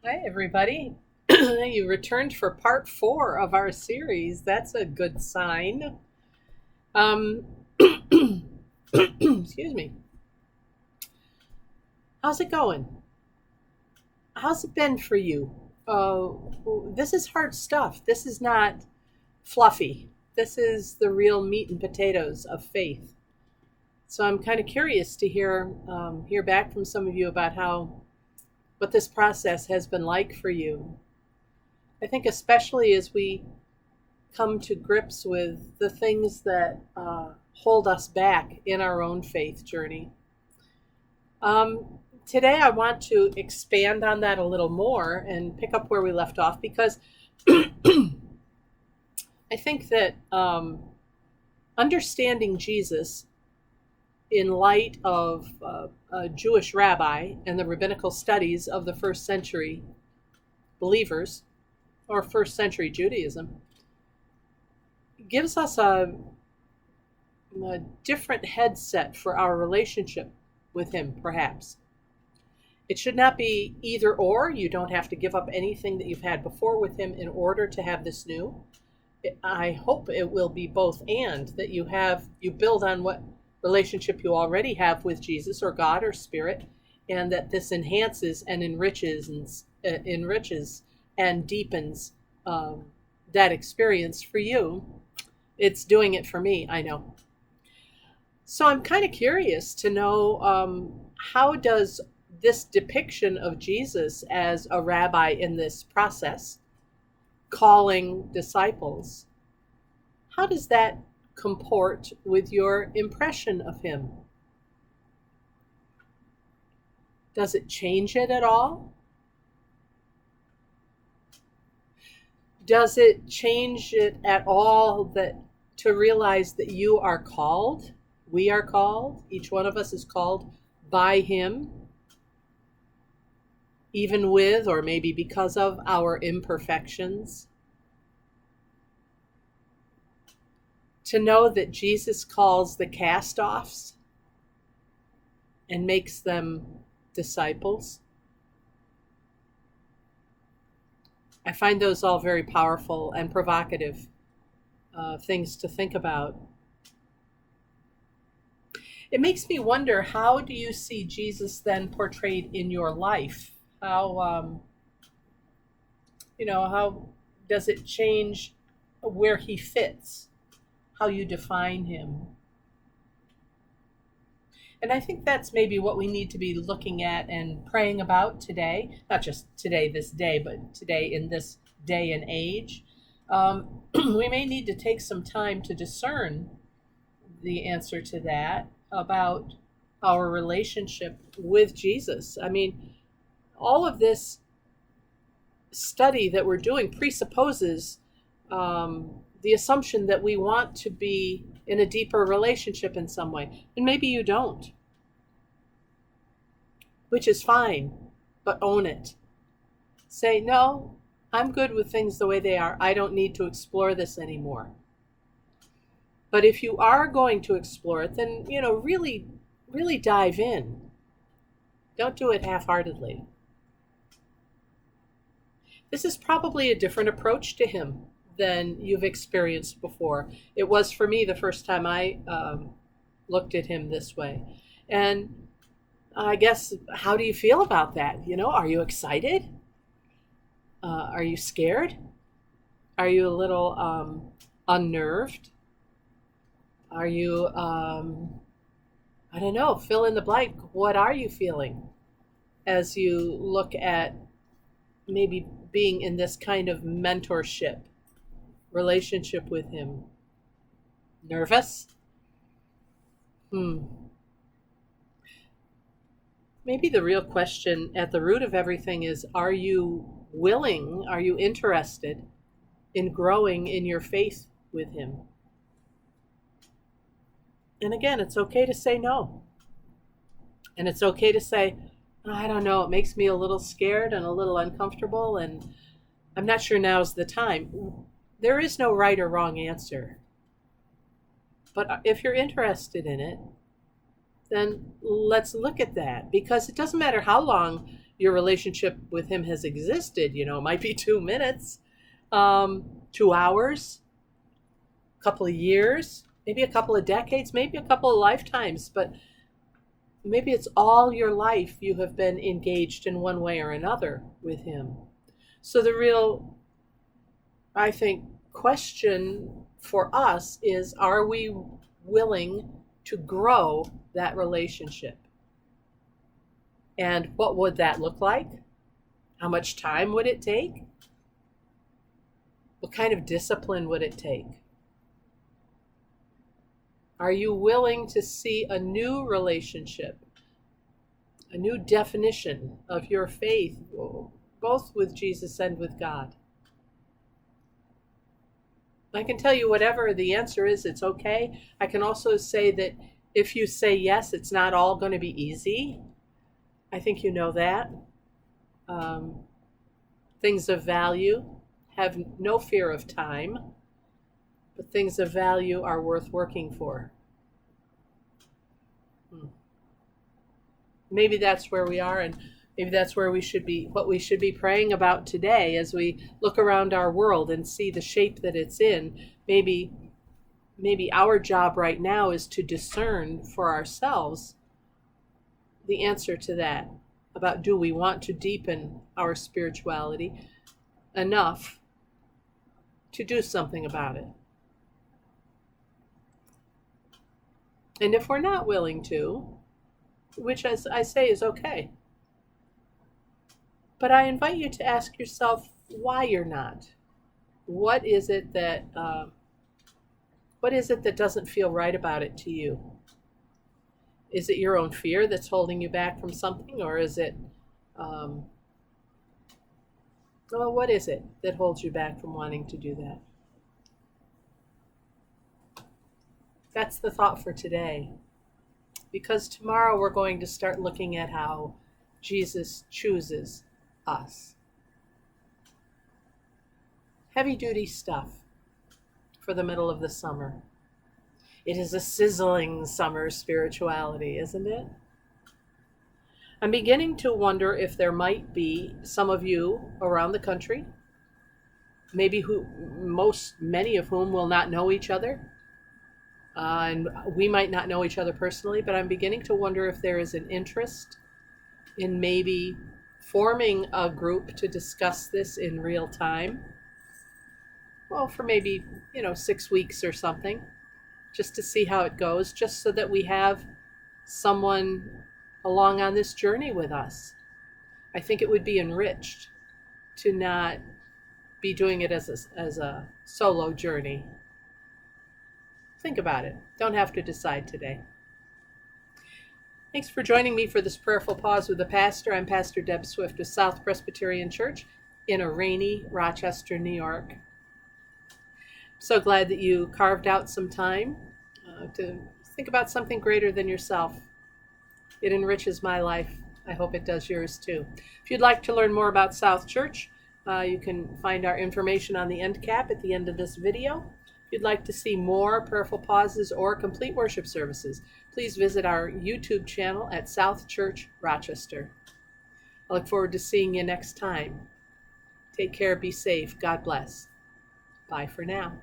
Hi, everybody. You returned for part 4 of our series. That's a good sign. Um, excuse me. How's it going? How's it been for you? This is hard stuff. This is not fluffy. This is the real meat and potatoes of faith. So I'm kind of curious to hear back from some of you about how what this process has been like for you. I think especially as we come to grips with the things that hold us back in our own faith journey. Today, I want to expand on that a little more and pick up where we left off because I think that understanding Jesus in light of a Jewish rabbi and the rabbinical studies of the first century believers or first century Judaism gives us a different headset for our relationship with him, perhaps. It should not be either or. You don't have to give up anything that you've had before with him in order to have this new. I hope it will be both and, that you build on what relationship you already have with Jesus or God or Spirit, and that this enhances and enriches and deepens that experience for you. It's doing it for me, I know. So I'm kind of curious to know, how does this depiction of Jesus as a rabbi in this process, calling disciples, how does that comport with your impression of him? Does it change it at all? Does it change it at all that to realize that you are called? We are called. Each one of us is called by him, even with or maybe because of our imperfections. To know that Jesus calls the cast-offs and makes them disciples. I find those all very powerful and provocative things to think about. It makes me wonder, how do you see Jesus then portrayed in your life? How does it change where he fits, how you define him? And I think that's maybe what we need to be looking at and praying about today, not just today, this day, but today in this day and age. We may need to take some time to discern the answer to that about our relationship with Jesus. I mean, all of this study that we're doing presupposes the assumption that we want to be in a deeper relationship in some way. And maybe you don't, which is fine, but own it. Say, no, I'm good with things the way they are. I don't need to explore this anymore. But if you are going to explore it, then, really, really dive in. Don't do it half-heartedly. This is probably a different approach to him than you've experienced before. It was for me the first time I looked at him this way. And I guess, how do you feel about that? Are you excited? Are you scared? Are you a little unnerved? Are you, I don't know, fill in the blank. What are you feeling as you look at maybe being in this kind of mentorship relationship with him? Nervous? Maybe the real question at the root of everything is, are you willing, are you interested in growing in your faith with him? And again, it's okay to say no. And it's okay to say, I don't know, it makes me a little scared and a little uncomfortable, and I'm not sure now's the time. There is no right or wrong answer. But if you're interested in it, then let's look at that, because it doesn't matter how long your relationship with him has existed. It might be 2 minutes, 2 hours, a couple of years, maybe a couple of decades, maybe a couple of lifetimes, but maybe it's all your life you have been engaged in one way or another with him. So the real, I think, question for us is, are we willing to grow that relationship? And what would that look like? How much time would it take? What kind of discipline would it take? Are you willing to see a new relationship, a new definition of your faith, both with Jesus and with God? I can tell you whatever the answer is, it's okay. I can also say that if you say yes, it's not all going to be easy. I think you know that. Things of value have no fear of time, but things of value are worth working for. Maybe that's where we are, and maybe that's where we should be, what we should be praying about today as we look around our world and see the shape that it's in. Maybe our job right now is to discern for ourselves the answer to that, about do we want to deepen our spirituality enough to do something about it. And if we're not willing to, which as I say is okay, but I invite you to ask yourself why you're not. What is it that doesn't feel right about it to you? Is it your own fear that's holding you back from something, or is it, what is it that holds you back from wanting to do that? That's the thought for today. Because tomorrow we're going to start looking at how Jesus chooses us. Heavy duty stuff for the middle of the summer. It is a sizzling summer spirituality, isn't it? I'm beginning to wonder if there might be some of you around the country, maybe many of whom will not know each other, and we might not know each other personally, but I'm beginning to wonder if there is an interest in maybe forming a group to discuss this in real time. Well, for maybe, 6 weeks or something, just to see how it goes, just so that we have someone along on this journey with us. I think it would be enriched to not be doing it as a solo journey. Think about it. Don't have to decide today. Thanks for joining me for this prayerful pause with the pastor. I'm Pastor Deb Swift of South Presbyterian Church in a rainy Rochester, New York. So glad that you carved out some time to think about something greater than yourself. It enriches my life. I hope it does yours too. If you'd like to learn more about South Church, you can find our information on the end cap at the end of this video. If you'd like to see more prayerful pauses or complete worship services, please visit our YouTube channel at South Church Rochester. I look forward to seeing you next time. Take care, be safe, God bless. Bye for now.